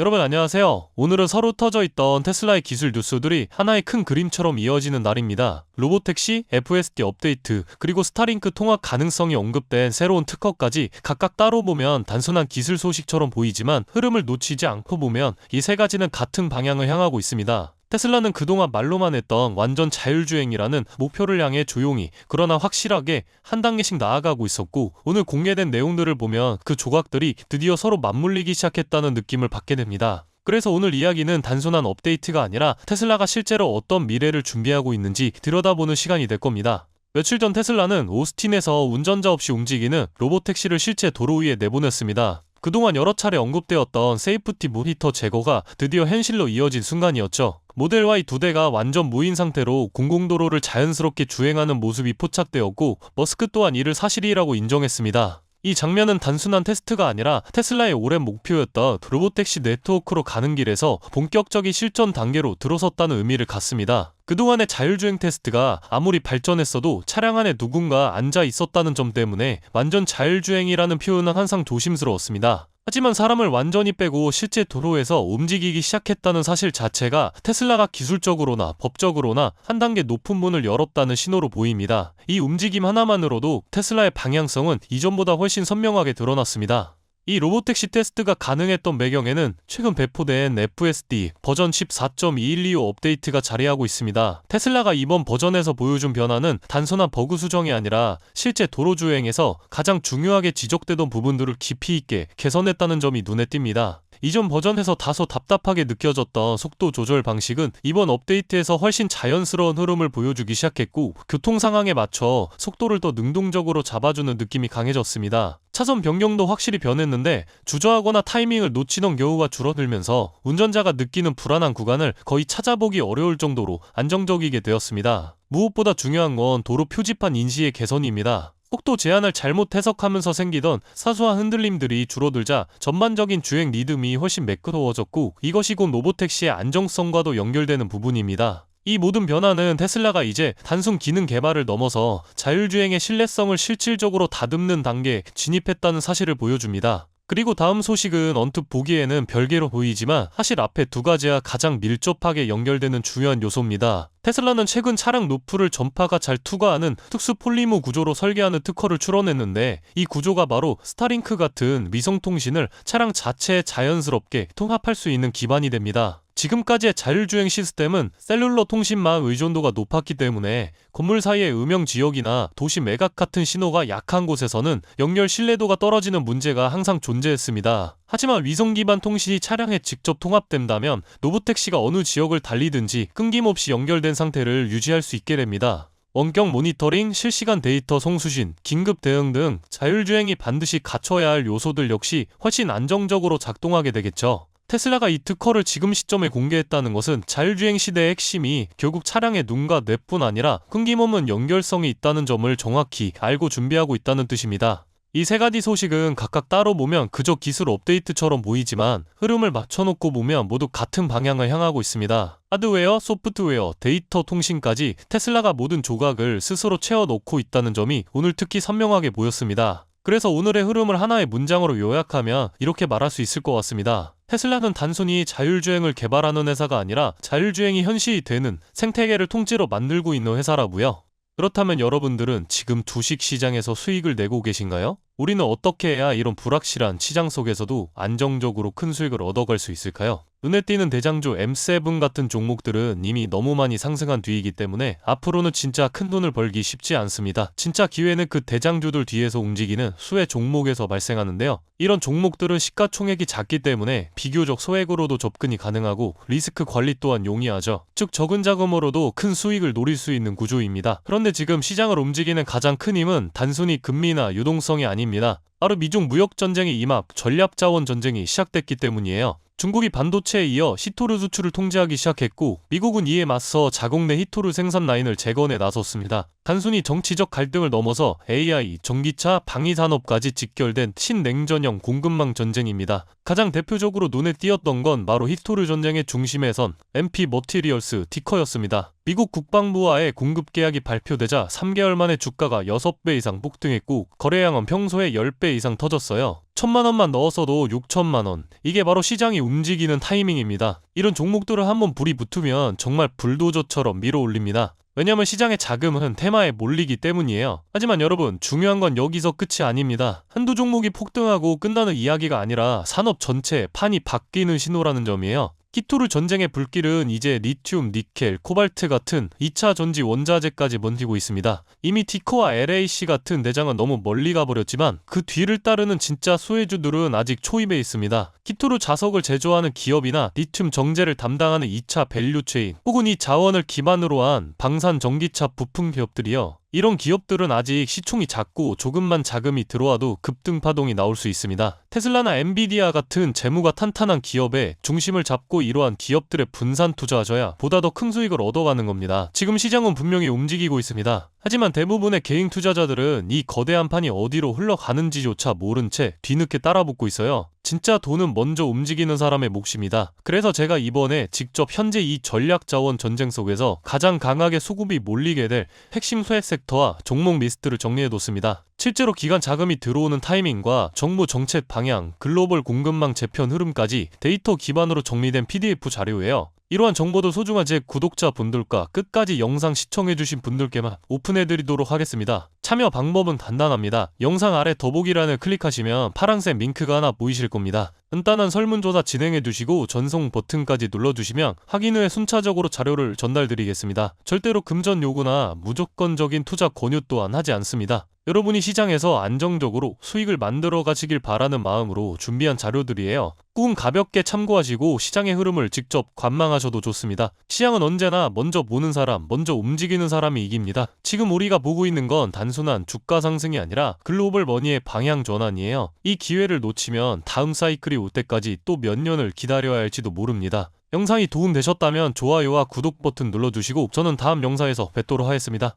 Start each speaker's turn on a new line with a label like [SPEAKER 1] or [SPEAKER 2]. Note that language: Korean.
[SPEAKER 1] 여러분 안녕하세요. 오늘은 서로 터져 있던 테슬라의 기술 뉴스들이 하나의 큰 그림처럼 이어지는 날입니다. 로보택시, FSD 업데이트, 그리고 스타링크 통합 가능성이 언급된 새로운 특허까지 각각 따로 보면 단순한 기술 소식처럼 보이지만 흐름을 놓치지 않고 보면 이 세 가지는 같은 방향을 향하고 있습니다. 테슬라는 그동안 말로만 했던 완전 자율주행이라는 목표를 향해 조용히 그러나 확실하게 한 단계씩 나아가고 있었고, 오늘 공개된 내용들을 보면 그 조각들이 드디어 서로 맞물리기 시작했다는 느낌을 받게 됩니다. 그래서 오늘 이야기는 단순한 업데이트가 아니라 테슬라가 실제로 어떤 미래를 준비하고 있는지 들여다보는 시간이 될 겁니다. 며칠 전 테슬라는 오스틴에서 운전자 없이 움직이는 로보택시를 실제 도로 위에 내보냈습니다. 그동안 여러 차례 언급되었던 세이프티 모니터 제거가 드디어 현실로 이어진 순간이었죠. 모델 Y 2대가 완전 무인 상태로 공공도로를 자연스럽게 주행하는 모습이 포착되었고, 머스크 또한 이를 사실이라고 인정했습니다. 이 장면은 단순한 테스트가 아니라 테슬라의 오랜 목표였던 로보택시 네트워크로 가는 길에서 본격적인 실전 단계로 들어섰다는 의미를 갖습니다. 그동안의 자율주행 테스트가 아무리 발전했어도 차량 안에 누군가 앉아 있었다는 점 때문에 완전 자율주행이라는 표현은 항상 조심스러웠습니다. 하지만 사람을 완전히 빼고 실제 도로에서 움직이기 시작했다는 사실 자체가 테슬라가 기술적으로나 법적으로나 한 단계 높은 문을 열었다는 신호로 보입니다. 이 움직임 하나만으로도 테슬라의 방향성은 이전보다 훨씬 선명하게 드러났습니다. 이 로보택시 테스트가 가능했던 배경에는 최근 배포된 FSD 버전 14.2125 업데이트가 자리하고 있습니다. 테슬라가 이번 버전에서 보여준 변화는 단순한 버그 수정이 아니라 실제 도로 주행에서 가장 중요하게 지적되던 부분들을 깊이 있게 개선했다는 점이 눈에 띕니다. 이전 버전에서 다소 답답하게 느껴졌던 속도 조절 방식은 이번 업데이트에서 훨씬 자연스러운 흐름을 보여주기 시작했고, 교통 상황에 맞춰 속도를 더 능동적으로 잡아주는 느낌이 강해졌습니다. 차선 변경도 확실히 변했는데 주저하거나 타이밍을 놓치던 경우가 줄어들면서 운전자가 느끼는 불안한 구간을 거의 찾아보기 어려울 정도로 안정적이게 되었습니다. 무엇보다 중요한 건 도로 표지판 인식의 개선입니다. 속도 제한을 잘못 해석하면서 생기던 사소한 흔들림들이 줄어들자 전반적인 주행 리듬이 훨씬 매끄러워졌고, 이것이 곧 로보택시의 안정성과도 연결되는 부분입니다. 이 모든 변화는 테슬라가 이제 단순 기능 개발을 넘어서 자율주행의 신뢰성을 실질적으로 다듬는 단계에 진입했다는 사실을 보여줍니다. 그리고 다음 소식은 언뜻 보기에는 별개로 보이지만 사실 앞에 두 가지와 가장 밀접하게 연결되는 중요한 요소입니다. 테슬라는 최근 차량 노프를 전파가 잘 투과하는 특수 폴리머 구조로 설계하는 특허를 출원했는데, 이 구조가 바로 스타링크 같은 위성통신을 차량 자체에 자연스럽게 통합할 수 있는 기반이 됩니다. 지금까지의 자율주행 시스템은 셀룰러 통신망 의존도가 높았기 때문에 건물 사이의 음영 지역이나 도시 매각 같은 신호가 약한 곳에서는 연결 신뢰도가 떨어지는 문제가 항상 존재했습니다. 하지만 위성 기반 통신이 차량에 직접 통합된다면 로보택시가 어느 지역을 달리든지 끊김없이 연결된 상태를 유지할 수 있게 됩니다. 원격 모니터링, 실시간 데이터 송수신, 긴급 대응 등 자율주행이 반드시 갖춰야 할 요소들 역시 훨씬 안정적으로 작동하게 되겠죠. 테슬라가 이 특허를 지금 시점에 공개했다는 것은 자율주행 시대의 핵심이 결국 차량의 눈과 뇌뿐 아니라 끊김없는 연결성이 있다는 점을 정확히 알고 준비하고 있다는 뜻입니다. 이 세 가지 소식은 각각 따로 보면 그저 기술 업데이트처럼 보이지만 흐름을 맞춰놓고 보면 모두 같은 방향을 향하고 있습니다. 하드웨어, 소프트웨어, 데이터 통신까지 테슬라가 모든 조각을 스스로 채워넣고 있다는 점이 오늘 특히 선명하게 보였습니다. 그래서 오늘의 흐름을 하나의 문장으로 요약하면 이렇게 말할 수 있을 것 같습니다. 테슬라는 단순히 자율주행을 개발하는 회사가 아니라 자율주행이 현실이 되는 생태계를 통째로 만들고 있는 회사라고요. 그렇다면 여러분들은 지금 주식시장에서 수익을 내고 계신가요? 우리는 어떻게 해야 이런 불확실한 시장 속에서도 안정적으로 큰 수익을 얻어갈 수 있을까요? 눈에 띄는 대장주 M7 같은 종목들은 이미 너무 많이 상승한 뒤이기 때문에 앞으로는 진짜 큰 돈을 벌기 쉽지 않습니다. 진짜 기회는 그 대장주들 뒤에서 움직이는 수혜 종목에서 발생하는데요. 이런 종목들은 시가총액이 작기 때문에 비교적 소액으로도 접근이 가능하고 리스크 관리 또한 용이하죠. 즉 적은 자금으로도 큰 수익을 노릴 수 있는 구조입니다. 그런데 지금 시장을 움직이는 가장 큰 힘은 단순히 금리나 유동성이 아닙니다. 바로 미중 무역전쟁의 임박, 전략자원 전쟁이 시작됐기 때문이에요. 중국이 반도체에 이어 히토류 수출을 통제하기 시작했고, 미국은 이에 맞서 자국 내 히토류 생산 라인을 재건해 나섰습니다. 단순히 정치적 갈등을 넘어서 AI, 전기차, 방위산업까지 직결된 신냉전형 공급망 전쟁입니다. 가장 대표적으로 눈에 띄었던 건 바로 히토르 전쟁의 중심에 선 MP 머티리얼스 티커였습니다. 미국 국방부와의 공급 계약이 발표되자 3개월 만에 주가가 6배 이상 폭등했고 거래량은 평소에 10배 이상 터졌어요. 1,000만원만 넣었어도 6천만원. 이게 바로 시장이 움직이는 타이밍입니다. 이런 종목들을 한번 불이 붙으면 정말 불도저처럼 밀어올립니다. 왜냐면 시장의 자금은 테마에 몰리기 때문이에요. 하지만 여러분, 중요한 건 여기서 끝이 아닙니다. 한두 종목이 폭등하고 끝나는 이야기가 아니라 산업 전체의 판이 바뀌는 신호라는 점이에요. 히토르 전쟁의 불길은 이제 리튬, 니켈, 코발트 같은 2차 전지 원자재까지 번지고 있습니다. 이미 티커와 LAC 같은 대장은 너무 멀리 가버렸지만 그 뒤를 따르는 진짜 수혜주들은 아직 초입에 있습니다. 히토르 자석을 제조하는 기업이나 리튬 정제를 담당하는 2차 밸류체인 혹은 이 자원을 기반으로 한 방산 전기차 부품 기업들이요. 이런 기업들은 아직 시총이 작고 조금만 자금이 들어와도 급등 파동이 나올 수 있습니다. 테슬라나 엔비디아 같은 재무가 탄탄한 기업에 중심을 잡고 이러한 기업들의 분산 투자하셔야 보다 더 큰 수익을 얻어가는 겁니다. 지금 시장은 분명히 움직이고 있습니다. 하지만 대부분의 개인 투자자들은 이 거대한 판이 어디로 흘러가는지조차 모른 채 뒤늦게 따라붙고 있어요. 진짜 돈은 먼저 움직이는 사람의 몫입니다. 그래서 제가 이번에 직접 현재 이 전략자원 전쟁 속에서 가장 강하게 수급이 몰리게 될 핵심 소액 섹터와 종목 리스트를 정리해뒀습니다. 실제로 기관 자금이 들어오는 타이밍과 정부 정책 방향, 글로벌 공급망 재편 흐름까지 데이터 기반으로 정리된 PDF 자료예요. 이러한 정보도 소중한 제 구독자분들과 끝까지 영상 시청해주신 분들께만 오픈해드리도록 하겠습니다. 참여 방법은 간단합니다. 영상 아래 더보기란을 클릭하시면 파란색 링크가 하나 보이실 겁니다. 간단한 설문조사 진행해두시고 전송 버튼까지 눌러주시면 확인 후에 순차적으로 자료를 전달드리겠습니다. 절대로 금전 요구나 무조건적인 투자 권유 또한 하지 않습니다. 여러분이 시장에서 안정적으로 수익을 만들어 가시길 바라는 마음으로 준비한 자료들이에요. 꾹 가볍게 참고하시고 시장의 흐름을 직접 관망하셔도 좋습니다. 시장은 언제나 먼저 보는 사람, 먼저 움직이는 사람이 이깁니다. 지금 우리가 보고 있는 건 단순한 주가 상승이 아니라 글로벌 머니의 방향 전환이에요. 이 기회를 놓치면 다음 사이클이 올 때까지 또 몇 년을 기다려야 할지도 모릅니다. 영상이 도움되셨다면 좋아요와 구독 버튼 눌러주시고 저는 다음 영상에서 뵙도록 하겠습니다.